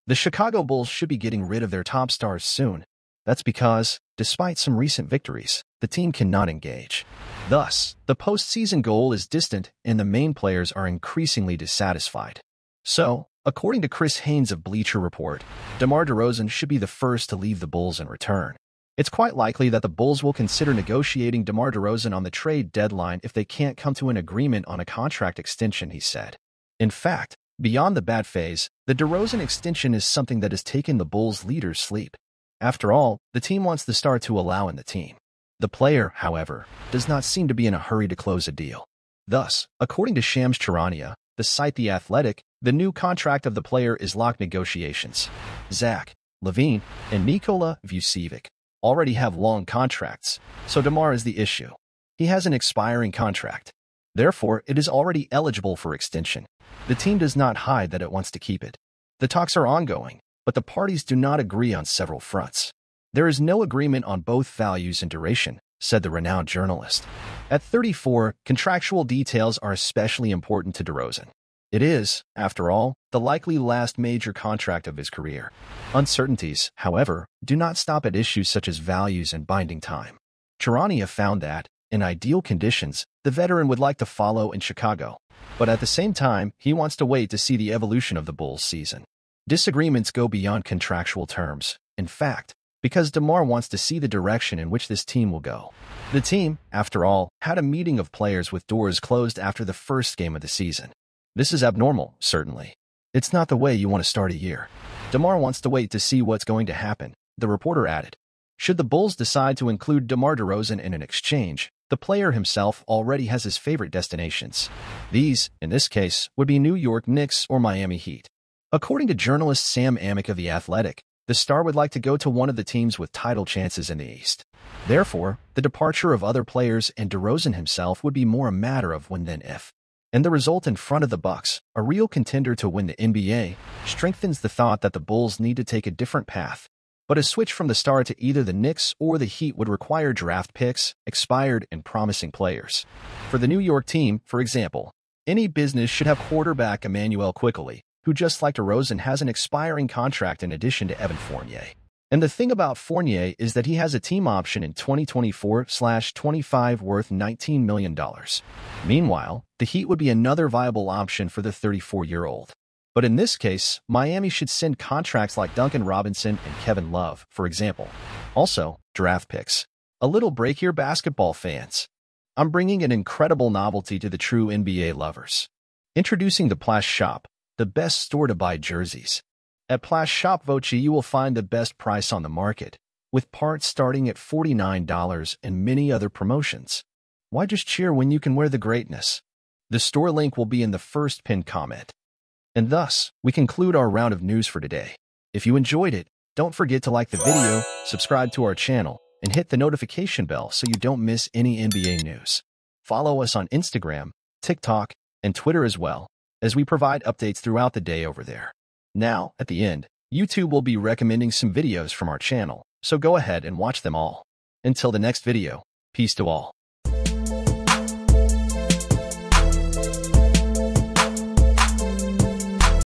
The Chicago Bulls should be getting rid of their top stars soon. That's because, despite some recent victories, the team cannot engage. Thus, the postseason goal is distant and the main players are increasingly dissatisfied. So, according to Chris Haynes of Bleacher Report, DeMar DeRozan should be the first to leave the Bulls in return. It's quite likely that the Bulls will consider negotiating DeMar DeRozan on the trade deadline if they can't come to an agreement on a contract extension, he said. In fact, beyond the bad phase, the DeRozan extension is something that has taken the Bulls' leaders' sleep. After all, the team wants the star to allow in the team. The player, however, does not seem to be in a hurry to close a deal. Thus, according to Shams Charania, the site The Athletic, the new contract of the player is locked. Negotiations. Zach LaVine and Nikola Vucevic already have long contracts, so DeMar is the issue. He has an expiring contract. Therefore, it is already eligible for extension. The team does not hide that it wants to keep it. The talks are ongoing, but the parties do not agree on several fronts. There is no agreement on both values and duration, said the renowned journalist. At 34, contractual details are especially important to DeRozan. It is, after all, the likely last major contract of his career. Uncertainties, however, do not stop at issues such as values and binding time. Charania found that, in ideal conditions, the veteran would like to follow in Chicago. But at the same time, he wants to wait to see the evolution of the Bulls' season. Disagreements go beyond contractual terms, in fact, because DeMar wants to see the direction in which this team will go. The team, after all, had a meeting of players with doors closed after the first game of the season. This is abnormal, certainly. It's not the way you want to start a year. DeMar wants to wait to see what's going to happen, the reporter added. Should the Bulls decide to include DeMar DeRozan in an exchange, the player himself already has his favorite destinations. These, in this case, would be New York Knicks or Miami Heat. According to journalist Sam Amick of The Athletic, the star would like to go to one of the teams with title chances in the East. Therefore, the departure of other players and DeRozan himself would be more a matter of when than if. And the result in front of the Bucks, a real contender to win the NBA, strengthens the thought that the Bulls need to take a different path. But a switch from the star to either the Knicks or the Heat would require draft picks, expired and promising players. For the New York team, for example, any business should have quarterback Emmanuel Quickly, who just like DeRozan has an expiring contract in addition to Evan Fournier. And the thing about Fournier is that he has a team option in 2024/25 worth $19 million. Meanwhile, the Heat would be another viable option for the 34-year-old. But in this case, Miami should send contracts like Duncan Robinson and Kevin Love, for example. Also, draft picks. A little break here, basketball fans. I'm bringing an incredible novelty to the true NBA lovers. Introducing the Plash Shop, the best store to buy jerseys. At Plash Shop Voci, you will find the best price on the market, with parts starting at $49 and many other promotions. Why just cheer when you can wear the greatness? The store link will be in the first pinned comment. And thus, we conclude our round of news for today. If you enjoyed it, don't forget to like the video, subscribe to our channel, and hit the notification bell so you don't miss any NBA news. Follow us on Instagram, TikTok, and Twitter as well, as we provide updates throughout the day over there. Now, at the end, YouTube will be recommending some videos from our channel, so go ahead and watch them all. Until the next video, peace to all.